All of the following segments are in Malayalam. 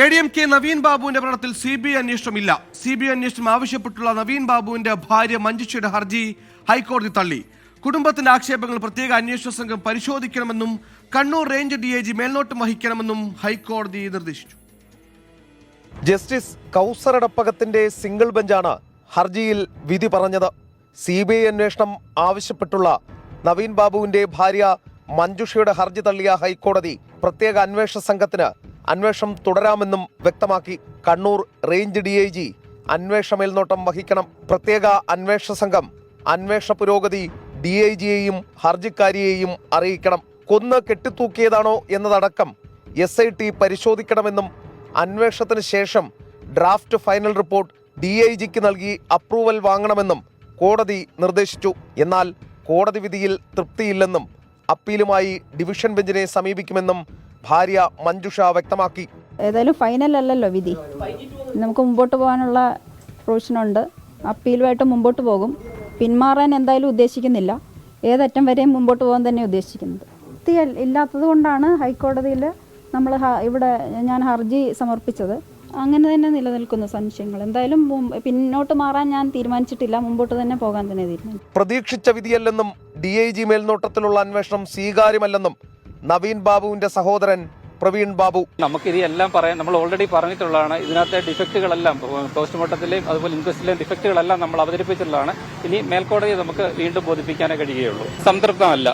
ADMK നവീൻ ബാബുവിന്റെ മരണത്തിൽ CBI അന്വേഷണമില്ല. CBI അന്വേഷണം ആവശ്യപ്പെട്ടുള്ള നവീൻ ബാബുവിന്റെ ഭാര്യ മഞ്ജുഷയുടെ ഹർജി ഹൈക്കോടതി തള്ളി. കുടുംബത്തിന്റെ ആക്ഷേപങ്ങൾ പ്രത്യേക അന്വേഷണ സംഘം പരിശോധിക്കണമെന്നും കണ്ണൂർ റേഞ്ച് DIG മേൽനോട്ടം വഹിക്കണമെന്നും ഹൈക്കോടതി നിർദ്ദേശിച്ചു. ജസ്റ്റിസ് കൗസറടപ്പകത്തിന്റെ സിംഗിൾ ബെഞ്ചാണ് ഹർജിയിൽ വിധി പറഞ്ഞത്. CBI അന്വേഷണം ആവശ്യപ്പെട്ടുള്ള നവീൻ ബാബുവിന്റെ ഭാര്യ മഞ്ജുഷയുടെ ഹർജി തള്ളിയ ഹൈക്കോടതി പ്രത്യേക അന്വേഷണ സംഘത്തിന് അന്വേഷണം തുടരാമെന്നും വ്യക്തമാക്കി. കണ്ണൂർ റേഞ്ച് DIG അന്വേഷണ മേൽനോട്ടം വഹിക്കണം. പ്രത്യേക അന്വേഷണ സംഘം അന്വേഷണ പുരോഗതി DIGയെയും ഹർജിക്കാരിയെയും അറിയിക്കണം. കൊന്ന് കെട്ടിത്തൂക്കിയതാണോ എന്നതടക്കം SIT പരിശോധിക്കണമെന്നും അന്വേഷണത്തിന് ശേഷം ഡ്രാഫ്റ്റ് ഫൈനൽ റിപ്പോർട്ട് DIGക്ക് നൽകി അപ്രൂവൽ വാങ്ങണമെന്നും കോടതി നിർദ്ദേശിച്ചു. എന്നാൽ കോടതി വിധിയിൽ തൃപ്തിയില്ലെന്നും അപ്പീലുമായി ഡിവിഷൻ ബെഞ്ചിനെ സമീപിക്കുമെന്നും ഭാര്യ മഞ്ജുഷ വ്യക്തമാക്കി. ഏതായാലും ഫൈനൽ അല്ലല്ലോ വിധി, നമുക്ക് മുമ്പോട്ട് പോകാനുള്ള പ്രൊവിഷനുണ്ട്. അപ്പീലുമായിട്ട് മുമ്പോട്ട് പോകും. പിന്മാറാൻ എന്തായാലും ഉദ്ദേശിക്കുന്നില്ല. ഏതറ്റം വരെയും മുമ്പോട്ട് പോകാൻ തന്നെ ഉദ്ദേശിക്കുന്നത്. ഇല്ലാത്തത് കൊണ്ടാണ് ഹൈക്കോടതിയിൽ നമ്മൾ ഞാൻ ഹർജി സമർപ്പിച്ചത്. അങ്ങനെ തന്നെ നിലനിൽക്കുന്ന സംശയങ്ങൾ. എന്തായാലും പിന്നോട്ട് മാറാൻ ഞാൻ തീരുമാനിച്ചിട്ടില്ല. മുമ്പോട്ട് തന്നെ പോകാൻ തന്നെ തീരുമാനിച്ചു. പ്രതീക്ഷിച്ച വിധിയല്ലെന്നും DIG മേൽനോട്ടത്തിലുള്ള അന്വേഷണം സ്വീകാര്യമല്ലെന്നും നവീൻ ബാബുവിന്റെ സഹോദരൻ പ്രവീൺ ബാബു. നമുക്കിത് എല്ലാം പറയാൻ നമ്മൾ ഓൾറെഡി പറഞ്ഞിട്ടുള്ളതാണ്. ഇതിനകത്തെ ഡിഫക്റ്റുകളെല്ലാം പോസ്റ്റ്മോർട്ടത്തിലെയും അതുപോലെ ഇൻക്വസ്റ്റിലെയും ഡിഫക്റ്റുകളെല്ലാം നമ്മൾ അവതരിപ്പിച്ചിട്ടുള്ളതാണ്. ഇനി മേൽക്കോടതിയെ നമുക്ക് വീണ്ടും ബോധിപ്പിക്കാനേ കഴിയുകയുള്ളൂ. സംതൃപ്തമല്ല.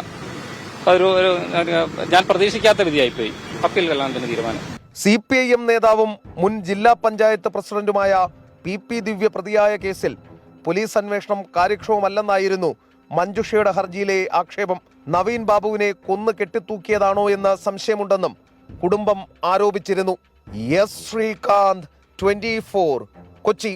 ഞാൻ പ്രതീക്ഷിക്കാത്ത വിധിയായിപ്പോയി. അപ്പീൽ കലാന്തന് തീരുമാനം. CPIM നേതാവും മുൻ ജില്ലാ പഞ്ചായത്ത് പ്രസിഡന്റുമായ PP ദിവ്യ പ്രതിയായ കേസിൽ പോലീസ് അന്വേഷണം കാര്യക്ഷമമല്ലെന്നായിരുന്നു മഞ്ജുഷയുടെ ഹർജിയിലെ ആക്ഷേപം. നവീൻ ബാബുവിനെ കൊന്നു കെട്ടിത്തൂക്കിയതാണോ എന്ന സംശയമുണ്ടെന്നും കുടുംബം ആരോപിച്ചിരുന്നു. ശ്രീകാന്ത്, 24, കൊച്ചി.